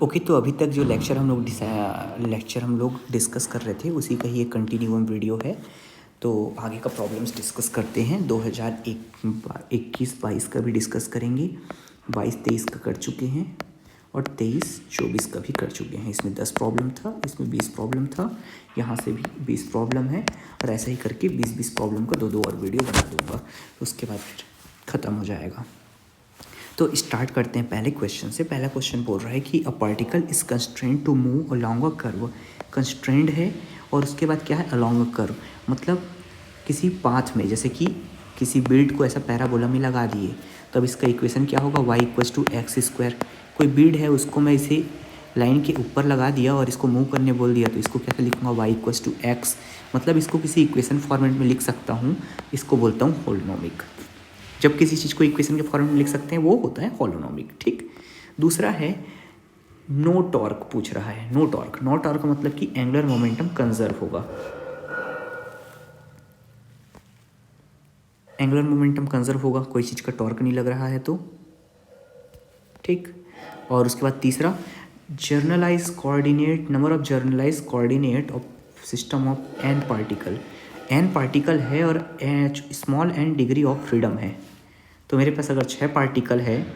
Okay, तो अभी तक जो लेक्चर हम लोग डिस्कस कर रहे थे उसी का ही एक कंटिन्यूम वीडियो है। तो आगे का प्रॉब्लम्स डिस्कस करते हैं। 2021-22 का भी डिस्कस करेंगे। 22-23 का कर चुके हैं और 23-24 का भी कर चुके हैं। इसमें 10 प्रॉब्लम था, इसमें 20 प्रॉब्लम था, यहाँ से भी 20 प्रॉब्लम है और ऐसा ही करके 20-20 प्रॉब्लम का 2-2 और वीडियो बना दूँगा। उसके बाद फिर ख़त्म हो जाएगा। तो स्टार्ट करते हैं पहले क्वेश्चन से। पहला क्वेश्चन बोल रहा है कि a particle is constrained to move along a curve. Constrained है और उसके बाद क्या है, अलोंग अ कर्व, मतलब किसी पाथ में, जैसे कि किसी बीड को ऐसा पैराबोला में लगा दिए, तब इसका इक्वेशन क्या होगा, y=x²। कोई बीड है उसको मैं इसे लाइन के ऊपर लगा दिया और इसको मूव करने बोल दिया, तो इसको कैसे लिखूँगा, y=x। मतलब इसको किसी इक्वेशन फॉर्मेट में लिख सकता हूँ, इसको बोलता हूँ होलोनोमिक। जब किसी चीज़ को इक्वेशन के फॉर्म में लिख सकते हैं वो होता है होलोनोमिक। ठीक। दूसरा है नो टॉर्क पूछ रहा है। नो टॉर्क का मतलब कि एंगुलर मोमेंटम कंजर्व होगा। एंगुलर मोमेंटम कंजर्व होगा, कोई चीज़ का टॉर्क नहीं लग रहा है तो। ठीक। और उसके बाद तीसरा, generalised coordinate, number of generalised coordinate of system of N particle. N particle है और small N degree of freedom है। तो मेरे पास अगर 6 पार्टिकल है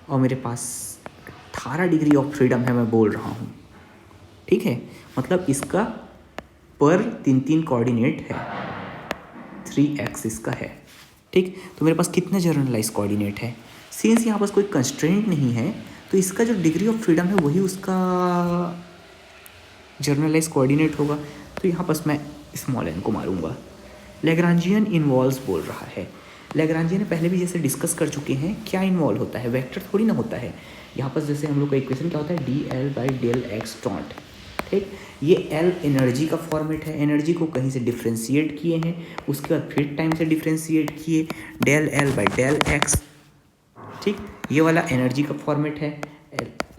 और मेरे पास 18 डिग्री ऑफ फ्रीडम है, मैं बोल रहा हूँ, ठीक है, मतलब इसका पर 3-3 कोऑर्डिनेट है, 3 एक्सिस का है। ठीक। तो मेरे पास कितने जर्नलाइज कोऑर्डिनेट है, सिंस यहाँ पास कोई कंस्ट्रेंट नहीं है तो इसका जो डिग्री ऑफ फ्रीडम है वही उसका जर्नलाइज कोऑर्डिनेट होगा। तो यहाँ पास मैं स्मॉल एन को मारूंगा। लैग्रांजियन इन्वॉल्व्स बोल रहा है। लैग्रांजियन पहले भी जैसे डिस्कस कर चुके हैं, क्या इन्वॉल्व होता है, वेक्टर थोड़ी ना होता है। यहाँ पर जैसे हम लोग का इक्वेशन क्या होता है, dl/del x डॉट। ठीक। ये L एनर्जी का फॉर्मेट है, एनर्जी को कहीं से डिफ्रेंशिएट किए हैं, उसके बाद फिर टाइम से डिफ्रेंशिएट किए, del L/del x। ठीक। ये वाला एनर्जी का फॉर्मेट है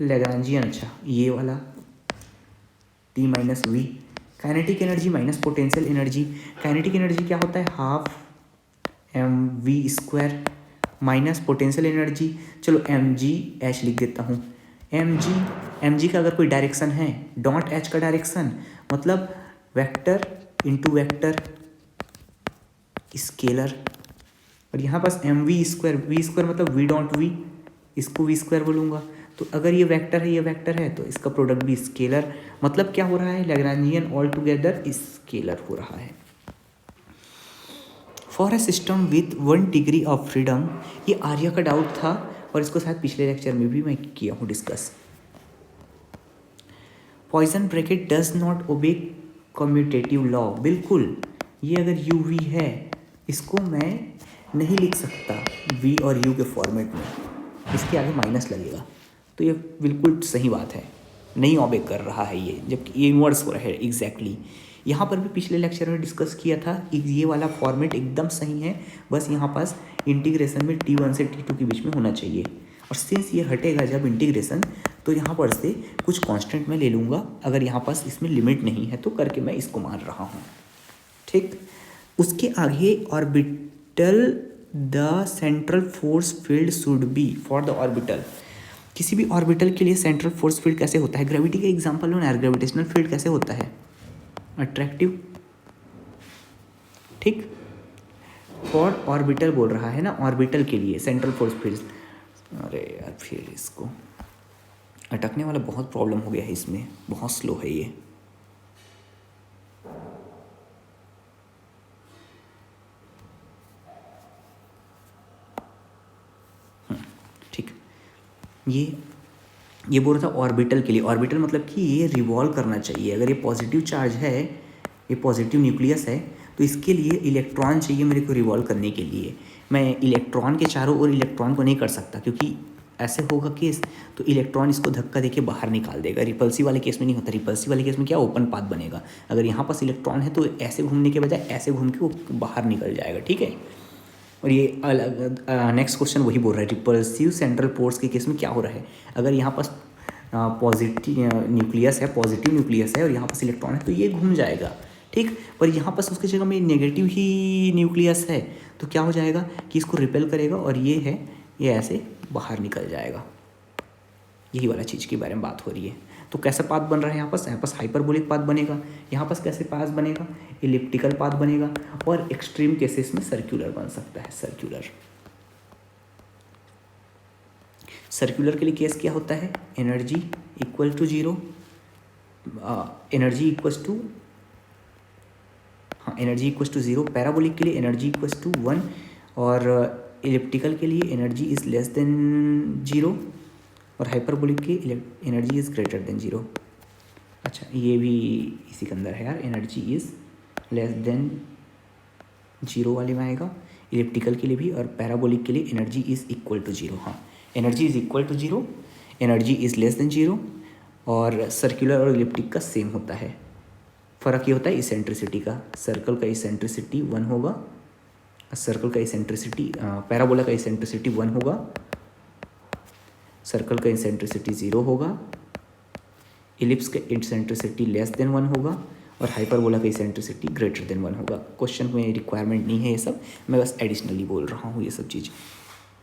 लैग्रांजियन। अच्छा, ये वाला T minus V, kinetic energy minus potential energy. Kinetic energy क्या होता है, half mv² minus potential energy, चलो mgh लिख देता हूँ। mg का अगर कोई डायरेक्शन है, डॉट h का डायरेक्शन, मतलब वेक्टर इंटू वेक्टर स्केलर। और यहाँ पास mv², मतलब v डॉट v, इसको v² बोलूँगा। तो अगर ये वेक्टर है तो इसका प्रोडक्ट भी स्केलर, मतलब क्या हो रहा है, लैग्रांजियन ऑल टुगेदर स्केलर हो रहा है। For a system with 1 degree of freedom, ये आर्या का डाउट था और इसको शायद पिछले लेक्चर में भी मैं किया हूँ discuss. Poisson bracket does not obey commutative law. बिल्कुल, ये अगर यू वी है, इसको मैं नहीं लिख सकता वी और यू के फॉर्मेट में, इसके आगे माइनस लगेगा। तो ये बिल्कुल सही बात है, नहीं ओबे कर रहा है ये, जबकि ये इन्वर्स हो रहा है एग्जैक्टली। यहाँ पर भी पिछले लेक्चर में डिस्कस किया था, ये वाला फॉर्मेट एकदम सही है, बस यहाँ पास इंटीग्रेशन में T1 से T2 के बीच में होना चाहिए। और सिंस ये हटेगा जब इंटीग्रेशन, तो यहाँ पर से कुछ कांस्टेंट मैं ले लूँगा, अगर यहाँ पास इसमें लिमिट नहीं है तो करके मैं इसको मान रहा हूँ। ठीक। उसके आगे orbital, the central force field should be for the orbital. किसी भी ऑर्बिटल के लिए सेंट्रल फोर्स फील्ड कैसे होता है, ग्रेविटी के एग्जांपल लो ना, ग्रेविटेशनल फील्ड कैसे होता है, अट्रैक्टिव। ठीक। फॉर ऑर्बिटल बोल रहा है ना, ऑर्बिटल के लिए सेंट्रल फोर्स फील्ड। अरे यार, फिर इसको अटकने वाला बहुत प्रॉब्लम हो गया है, इसमें बहुत स्लो है ये। ठीक। ये बोल रहा था ऑर्बिटल के लिए। ऑर्बिटल मतलब कि ये रिवॉल्व करना चाहिए। अगर ये पॉजिटिव चार्ज है, ये पॉजिटिव न्यूक्लियस है, तो इसके लिए इलेक्ट्रॉन चाहिए मेरे को रिवॉल्व करने के लिए। मैं इलेक्ट्रॉन के चारों ओर इलेक्ट्रॉन को नहीं कर सकता, क्योंकि ऐसे होगा केस तो इलेक्ट्रॉन इसको धक्का देके बाहर निकाल देगा। रिपल्सिव वाले केस में नहीं होता। रिपल्सिव वाले केस में क्या, ओपन पाथ बनेगा। अगर यहाँ पास इलेक्ट्रॉन है तो ऐसे घूमने के बजाय ऐसे घूम के वो बाहर निकल जाएगा। ठीक है। और ये अलग नेक्स्ट क्वेश्चन वही बोल रहा है, रिपल्सिव सेंट्रल फोर्स के केस में क्या हो रहा है, अगर यहाँ पास पॉजिटिव न्यूक्लियस है और यहाँ पास इलेक्ट्रॉन है तो ये घूम जाएगा। ठीक। पर यहाँ पास उसकी जगह में नेगेटिव ही न्यूक्लियस है तो क्या हो जाएगा कि इसको रिपेल करेगा और ये है, ये ऐसे बाहर निकल जाएगा। यही वाला चीज़ के बारे में बात हो रही है। तो कैसा पाथ बन रहा है यहाँ पास हाइपरबोलिक पाथ बनेगा, यहाँ पास कैसे पाथ बनेगा, इलिप्टिकल पाथ बनेगा, और एक्सट्रीम केसेस में सर्कुलर बन सकता है। सर्कुलर के लिए केस क्या होता है, energy equal to zero, energy equal to zero. Parabolic के लिए एनर्जी इक्वल टू 1, और इलिप्टिकल के लिए energy is less than zero, और हाइपरबोलिक की energy is greater than zero. अच्छा, ये भी इसी के अंदर है यार, energy is less than zero वाले में आएगा, इलिप्टिकल के लिए भी, और पैराबोलिक के लिए energy is equal to zero. हाँ, energy is equal to zero, energy is less than zero, और सर्कुलर और इलिप्टिक का सेम होता है। फ़र्क ये होता है इसेंट्रिसिटी का, सर्कल का इसेंट्रिसिटी 1 होगा, सर्कल का इसेंट्रिसिटी, पैराबोला का इसेंट्रिसिटी 1 होगा, सर्कल का इसेंट्रिसिटी 0 होगा, इलिप्स का इसेंट्रिसिटी लेस देन 1 होगा, और हाइपरबोला का इसेंट्रिसिटी ग्रेटर देन 1 होगा। क्वेश्चन में रिक्वायरमेंट नहीं है ये सब, मैं बस एडिशनली बोल रहा हूँ ये सब चीज़।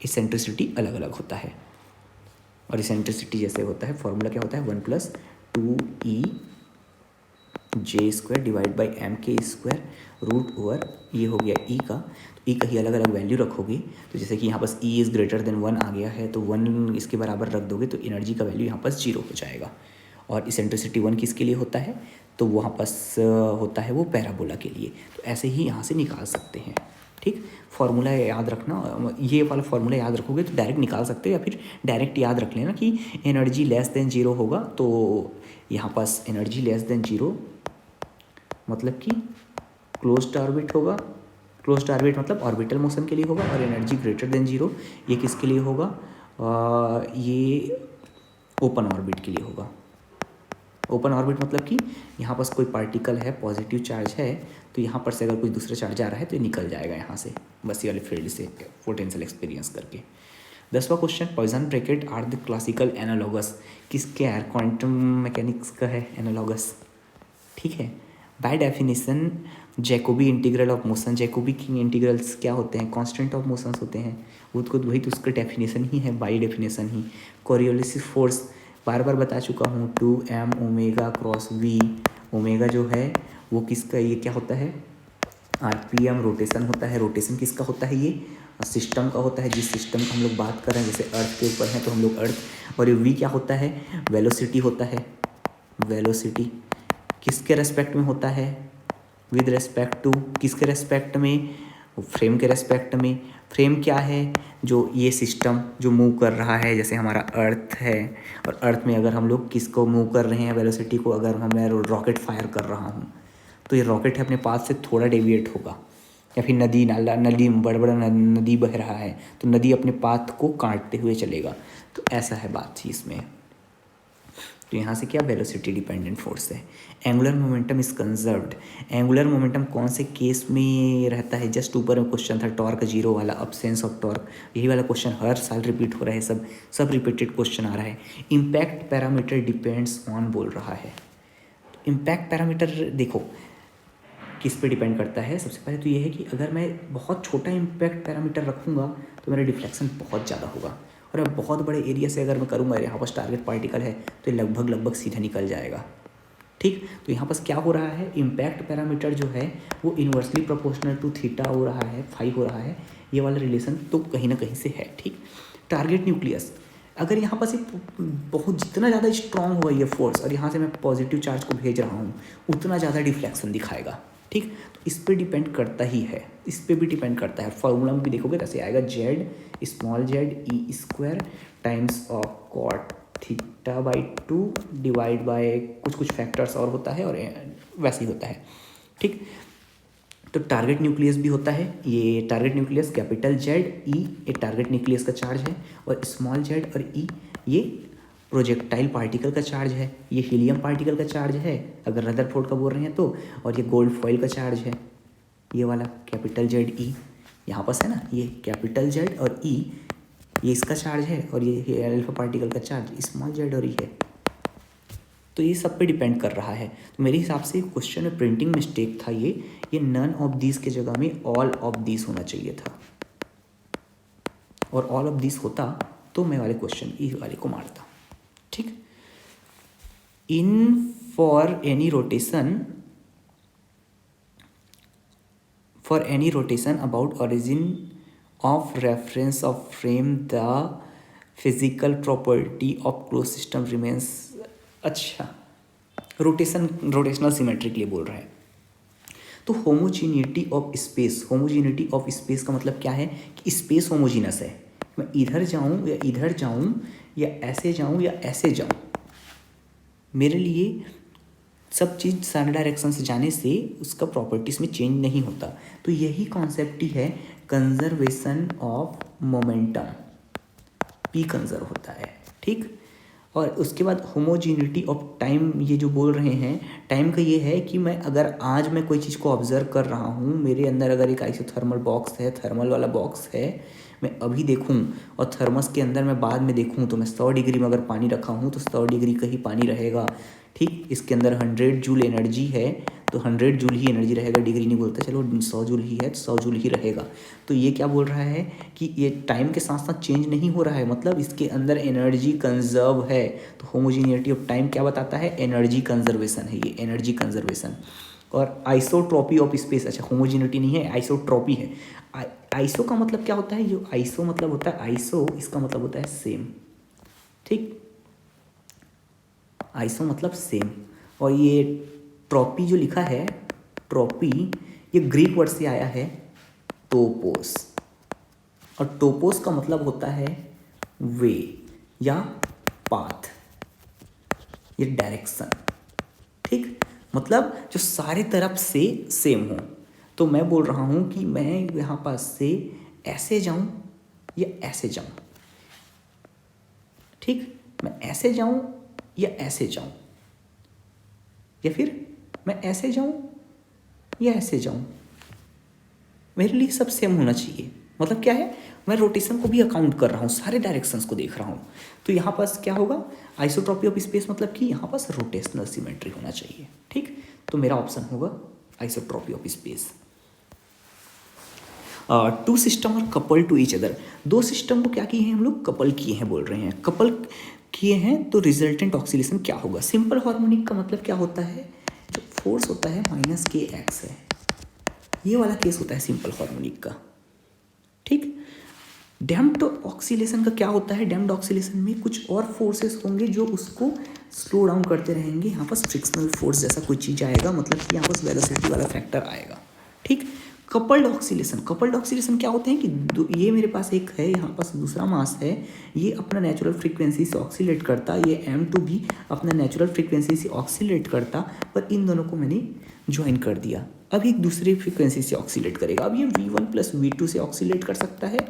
इसेंट्रिसिटी अलग अलग होता है, और इसेंट्रिसिटी जैसे होता है, फॉर्मूला क्या होता है, 1 + 2e J square divide by M के स्क्वायर रूट ओवर, ये हो गया ई का। तो ई का ही अलग अलग वैल्यू रखोगे, तो जैसे कि यहाँ पास ई इज़ ग्रेटर देन 1 आ गया है, तो 1 इसके बराबर रख दोगे तो एनर्जी का वैल्यू यहाँ पास 0 हो जाएगा। और इसेंट्रिसिटी 1 किसके लिए होता है, तो वहाँ पास होता है वो पैराबोला के लिए। तो ऐसे ही यहाँ से निकाल सकते हैं। ठीक, फार्मूला याद रखना, ये वाला फार्मूला याद रखोगे तो डायरेक्ट निकाल सकते हो, या फिर डायरेक्ट याद रख लेना कि एनर्जी लेस देन 0 होगा, तो यहाँ पास एनर्जी लेस देन 0 मतलब कि क्लोज्ड ऑर्बिट होगा, क्लोज्ड ऑर्बिट मतलब ऑर्बिटल मोशन के लिए होगा, और एनर्जी ग्रेटर देन 0 ये किसके लिए होगा, ये ओपन ऑर्बिट के लिए होगा। ओपन ऑर्बिट मतलब कि यहाँ पास कोई पार्टिकल है, पॉजिटिव चार्ज है, तो यहाँ पर से अगर कोई दूसरा चार्ज आ रहा है तो ये निकल जाएगा यहाँ से, बस ये वाले फील्ड से पोटेंशियल एक्सपीरियंस करके। 10वां question, Poisson bracket are the classical analogous, किसके है, क्वांटम मैकेनिक्स का है एनालॉगस। ठीक है, by definition Jacobi integral of motion, Jacobi की इंटीग्रल्स क्या होते हैं, कांस्टेंट ऑफ मोशंस होते हैं, वही तो उसका डेफिनेशन ही है, बाय डेफिनेशन ही। कोरियोलिस फोर्स बार बार बता चुका हूँ, 2m omega cross v, omega जो है वो किसका, ये क्या होता है, RPM रोटेशन होता है। रोटेशन किसका होता है, ये सिस्टम का होता है, जिस सिस्टम का हम लोग बात कर रहे हैं, जैसे अर्थ के ऊपर हैं तो हम लोग अर्थ, और ये v क्या होता है, वेलोसिटी होता है। वेलोसिटी किसके रेस्पेक्ट में होता है, विद रेस्पेक्ट टू, किसके रेस्पेक्ट में, फ्रेम के रेस्पेक्ट में। फ्रेम क्या है, जो ये सिस्टम जो मूव कर रहा है, जैसे हमारा अर्थ है, और अर्थ में अगर हम लोग किसको मूव कर रहे हैं, वेलोसिटी को, अगर मैं रॉकेट फायर कर रहा हूँ तो ये रॉकेट है अपने पाथ से थोड़ा डेविएट होगा, या फिर नदी नाला, बड़ा नदी बह रहा है तो नदी अपने पाथ को काटते हुए चलेगा। तो ऐसा है बात थी इसमें। तो यहाँ से क्या, वेलोसिटी डिपेंडेंट फोर्स है। Angular momentum is conserved, angular momentum कौन से केस में रहता है, जस्ट ऊपर में क्वेश्चन था टॉर्क 0 वाला, अब्सेंस ऑफ टॉर्क, यही वाला क्वेश्चन हर साल रिपीट हो रहा है, सब रिपीटेड क्वेश्चन आ रहा है। इम्पैक्ट पैरामीटर डिपेंड्स ऑन बोल रहा है। इम्पैक्ट पैरामीटर देखो किस पे डिपेंड करता है, सबसे पहले तो ये है कि अगर मैं बहुत छोटा इम्पैक्ट पैरामीटर रखूँगा तो मेरा डिफ्लेक्शन बहुत ज़्यादा होगा, और अब बहुत बड़े एरिया से अगर मैं करूँगा, यहाँ पास टारगेट पार्टिकल है तो ये लगभग सीधा निकल जाएगा। ठीक, तो यहाँ पास क्या हो रहा है, इम्पैक्ट पैरामीटर जो है वो इन्वर्सली प्रोपोर्शनल टू थीटा हो रहा है, फाई हो रहा है, ये वाला रिलेशन तो कहीं ना कहीं से है। ठीक, टारगेट न्यूक्लियस, अगर यहाँ पास एक बहुत जितना ज़्यादा स्ट्रॉन्ग होगा ये फोर्स, और यहाँ से मैं पॉजिटिव चार्ज को भेज रहा हूँ, उतना ज़्यादा डिफ्लेक्शन दिखाएगा। ठीक, तो इस पर डिपेंड करता ही है, इस पर भी डिपेंड करता है। फॉर्मूला में भी देखोगे कैसे आएगा, z square times of cot theta by 2 divide by कुछ फैक्टर्स और होता है, और वैसे ही होता है। ठीक, तो टारगेट न्यूक्लियस भी होता है, ये target nucleus capital Z E ये टारगेट न्यूक्लियस का चार्ज है, और स्मॉल z और E ये प्रोजेक्टाइल पार्टिकल का चार्ज है, ये हीलियम पार्टिकल का चार्ज है अगर रदरफोर्ड का बोल रहे हैं तो, और ये गोल्ड फॉइल का चार्ज है, ये वाला कैपिटल Z E यहाँ पास है ना, ये कैपिटल Z और E ये इसका चार्ज है, और ये अल्फा पार्टिकल का चार्ज स्मॉल z और E है। तो ये सब पे डिपेंड कर रहा है। तो मेरे हिसाब से क्वेश्चन में प्रिंटिंग मिस्टेक था, ये नन ऑफ दिस के जगह में ऑल ऑफ दिस होना चाहिए था, और ऑल ऑफ दिस होता तो मैं वाले क्वेश्चन ई वाले को मारता। In for any rotation about origin of reference of frame the physical property of closed system remains। अच्छा, रोटेशनल सिमेट्री के लिए बोल रहा है। तो होमोजीनिटी ऑफ स्पेस का मतलब क्या है कि स्पेस होमोजीनस है। मैं इधर जाऊं या इधर जाऊं या ऐसे जाऊं या ऐसे जाऊं, मेरे लिए सब चीज़ सारे डायरेक्शन से जाने से उसका प्रॉपर्टीज़ में चेंज नहीं होता। तो यही कॉन्सेप्ट ही है conservation of momentum, P conserve होता है, ठीक। और उसके बाद होमोजीनिटी ऑफ टाइम, ये जो बोल रहे हैं टाइम का, ये है कि मैं अगर आज मैं कोई चीज़ को ऑब्जर्व कर रहा हूँ, मेरे अंदर अगर एक आइसोथर्मल बॉक्स है, थर्मल वाला बॉक्स है, मैं अभी देखूँ और थर्मस के अंदर मैं बाद में देखूँ, तो मैं 100 डिग्री में अगर पानी रखा हूँ तो 100 डिग्री का ही पानी रहेगा, ठीक। इसके अंदर 100 जूल एनर्जी है तो 100 जूल ही एनर्जी रहेगा, डिग्री नहीं बोलता, चलो 100 जूल ही है तो 100 जूल ही रहेगा। तो ये क्या बोल रहा है कि ये टाइम के साथ साथ चेंज नहीं हो रहा है, मतलब इसके अंदर एनर्जी कंजर्व है। तो होमोजीनिटी ऑफ टाइम क्या बताता है, एनर्जी कंजर्वेशन है, ये एनर्जी कंजर्वेशन। और आइसोट्रॉपी ऑफ स्पेस, अच्छा होमोजीनिटी नहीं है, आइसोट्रॉपी है। आइसो का मतलब क्या होता है, जो आइसो मतलब होता है, आइसो इसका मतलब होता है सेम, ठीक। आइसो मतलब सेम। और ये ट्रॉपी जो लिखा है, ट्रॉपी, ये ग्रीक वर्ड से आया है टोपोस, और टोपोस का मतलब होता है वे या पाथ, ये डायरेक्शन, ठीक। मतलब जो सारे तरफ से सेम हो। तो मैं बोल रहा हूँ कि मैं यहाँ पास से ऐसे जाऊँ या ऐसे जाऊँ, ठीक। मैं ऐसे जाऊँ या ऐसे जाऊँ, या फिर मैं ऐसे जाऊँ या ऐसे जाऊँ, मेरे लिए सब सेम होना चाहिए। मतलब क्या है, मैं रोटेशन को भी अकाउंट कर रहा हूँ, सारे डायरेक्शंस को देख रहा हूँ। तो यहाँ पास क्या होगा, आइसोट्रॉपी ऑफ स्पेस मतलब कि यहाँ पास रोटेशनल सिमेट्री होना चाहिए, ठीक। तो मेरा ऑप्शन होगा isotropy of space. Two system और कपल टू ईच अदर, दो सिस्टम को क्या किए हैं हम लोग, कपल किए हैं, बोल रहे हैं कपल किए हैं, तो रिजल्टेंट ऑक्सीलेशन क्या होगा। सिंपल हार्मोनिक का मतलब क्या होता है, जो फोर्स होता है -kx है, ये वाला केस होता है सिंपल हार्मोनिक का, ठीक। डैम्प्ड ऑक्सीलेशन का क्या होता है, डैम्प्ड ऑक्सीलेशन में कुछ और फोर्सेस होंगे जो उसको स्लो डाउन करते रहेंगे, यहाँ पास फ्रिक्शनल फोर्स जैसा कोई चीज़ आएगा, मतलब कि यहाँ पास वेलोसिटी वाला फैक्टर आएगा, ठीक। कपल्ड ऑक्सीलेशन क्या होते हैं कि ये मेरे पास एक है, यहाँ पास दूसरा मास है, ये अपना नेचुरल फ्रीक्वेंसी से ऑक्सीलेट करता, ये M2 भी अपना नेचुरल फ्रीक्वेंसी से ऑक्सीलेट करता, पर इन दोनों को मैंने ज्वाइन कर दिया, अब एक दूसरी फ्रीक्वेंसी से ऑक्सीलेट करेगा। अब ये V1 + V2 से ऑक्सीलेट कर सकता है,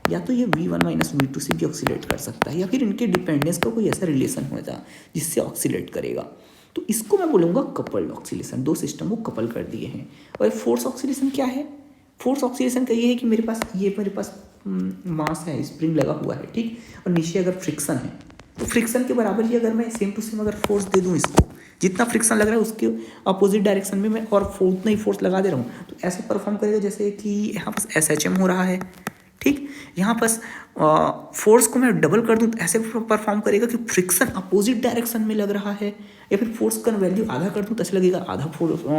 या तो ये V1 - V2 से भी ऑक्सीलेट कर सकता है, या फिर इनके डिपेंडेंस का कोई ऐसा रिलेशन होता जिससे ऑक्सीलेट करेगा। तो इसको मैं बोलूँगा कपल्ड ऑक्सीलेशन, दो सिस्टम को कपल कर दिए हैं। और फोर्स ऑक्सीलेशन क्या है, फोर्स ऑक्सीलेशन का ये है कि मेरे पास मास है, स्प्रिंग लगा हुआ है, ठीक। और नीचे अगर फ्रिक्शन है, तो फ्रिक्शन के बराबर ही अगर मैं सेम टू सेम अगर फोर्स दे दूँ इसको, जितना फ्रिक्शन लग रहा है उसके अपोजिट डायरेक्शन में मैं और उतना ही फोर्स लगा दे रहा हूँ, तो ऐसे परफॉर्म करेगा जैसे कि यहाँ पास SHM हो रहा है, ठीक। यहाँ पास फोर्स को मैं डबल कर दूँ तो ऐसे परफॉर्म करेगा कि फ्रिक्शन अपोजिट डायरेक्शन में लग रहा है, या फिर फोर्स का वैल्यू आधा कर दूँ तो ऐसे लगेगा आधा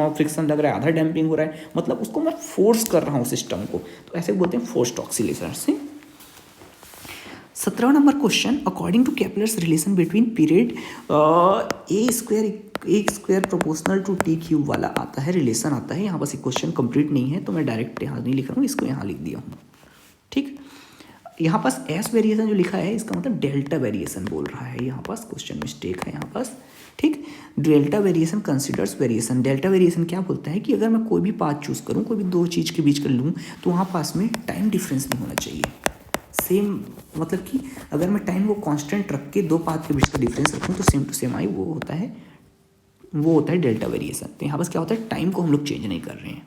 फ्रिक्शन लग रहा है, आधा डैम्पिंग हो रहा है, मतलब उसको मैं फोर्स कर रहा हूँ सिस्टम को, तो ऐसे बोलते हैं फोर्स्ड ऑक्सीलेशन से। 17वां number question, according to Kepler's relation between period A² proportional to T³ वाला आता है, रिलेशन आता है। यहाँ बस एक क्वेश्चन कंप्लीट नहीं है तो मैं डायरेक्ट यहाँ नहीं लिख रहा हूँ, इसको यहाँ लिख दिया हूँ, ठीक। यहाँ पास S वेरिएशन जो लिखा है इसका मतलब डेल्टा वेरिएशन बोल रहा है, यहाँ पास क्वेश्चन मिस्टेक है यहाँ पास, ठीक। Delta variation considers variation, delta variation क्या बोलता है कि अगर मैं कोई भी पाथ चूज़ करूँ, कोई भी दो चीज़ के बीच कर लूँ, तो वहाँ पास में टाइम डिफरेंस नहीं होना चाहिए सेम, मतलब कि अगर मैं टाइम को कांस्टेंट रख के दो पाथ के बीच का डिफरेंस रखूँ तो सेम टू सेम आई, वो होता है डेल्टा वेरिएशन। तो यहाँ पास क्या होता है, टाइम को हम लोग चेंज नहीं कर रहे हैं।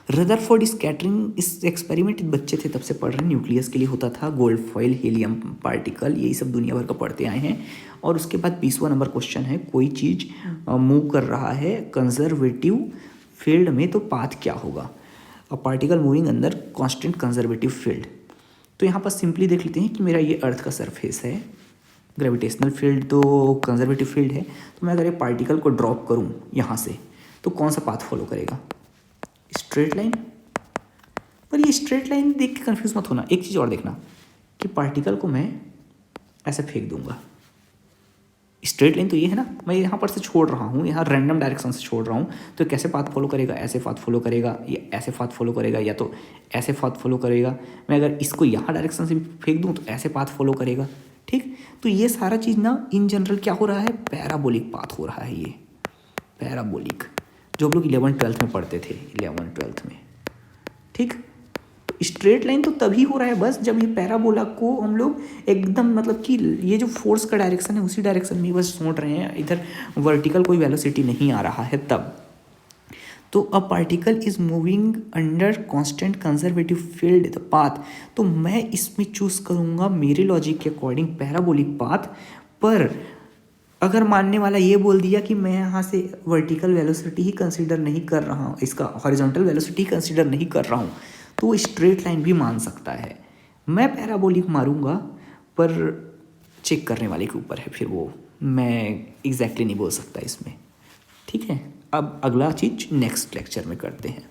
रदरफोर्ड स्कैटरिंग, इस एक्सपेरिमेंट बच्चे थे तब से पढ़ रहे हैं, न्यूक्लियस के लिए होता था, गोल्ड फॉइल, हीलियम पार्टिकल, यही सब दुनिया भर का पढ़ते आए हैं। और उसके बाद 20वां नंबर क्वेश्चन है, कोई चीज़ मूव कर रहा है कंजर्वेटिव फील्ड में तो पाथ क्या होगा, अ पार्टिकल मूविंग अंदर कांस्टेंट कंजर्वेटिव फील्ड। तो यहाँ पर सिंपली देख लेते हैं कि मेरा ये अर्थ का सरफेस है, ग्रेविटेशनल फील्ड तो कंजर्वेटिव फील्ड है, तो मैं अगर ये पार्टिकल को ड्रॉप करूँ यहाँ से तो कौन सा पाथ फॉलो करेगा? Straight line. पर ये स्ट्रेट लाइन देख के कन्फ्यूज मत होना, एक चीज़ और देखना कि पार्टिकल को मैं ऐसे फेंक दूंगा, स्ट्रेट लाइन तो ये है ना, मैं यहाँ पर से छोड़ रहा हूँ, यहाँ रैंडम डायरेक्शन से छोड़ रहा हूँ, तो कैसे पाथ फॉलो करेगा? ऐसे पाथ फॉलो करेगा, या ऐसे पाथ फॉलो करेगा, या तो ऐसे पाथ फॉलो करेगा। मैं अगर इसको यहाँ डायरेक्शन से भी फेंक दूँ तो ऐसे पाथ फॉलो करेगा। ठीक, तो ये सारा चीज़ ना इन जनरल क्या हो रहा है? पैराबोलिक पाथ हो रहा है। ये पैराबोलिक जो हम लोग 11th-12th में पढ़ते थे, 11th-12th में। ठीक, स्ट्रेट लाइन तो तभी हो रहा है बस जब ये पैराबोला को हम लोग एकदम मतलब कि ये जो फोर्स का डायरेक्शन है उसी डायरेक्शन में बस छोड़ रहे हैं, इधर वर्टिकल कोई वेलोसिटी नहीं आ रहा है तब। तो अ particle is moving under constant conservative field the path, तो मैं इसमें चूज़ करूँगा मेरे लॉजिक के अकॉर्डिंग पैराबोलिक पाथ। पर अगर मानने वाला ये बोल दिया कि मैं यहाँ से वर्टिकल वेलोसिटी ही कंसीडर नहीं कर रहा हूँ, इसका हॉरिजॉन्टल वेलोसिटी कंसीडर नहीं कर रहा हूँ, तो वो स्ट्रेट लाइन भी मान सकता है। मैं पैराबोलिक मारूंगा, पर चेक करने वाले के ऊपर है, फिर वो मैं एग्जैक्टली नहीं बोल सकता इसमें। ठीक है, अब अगला चीज़ नेक्स्ट लेक्चर में करते हैं।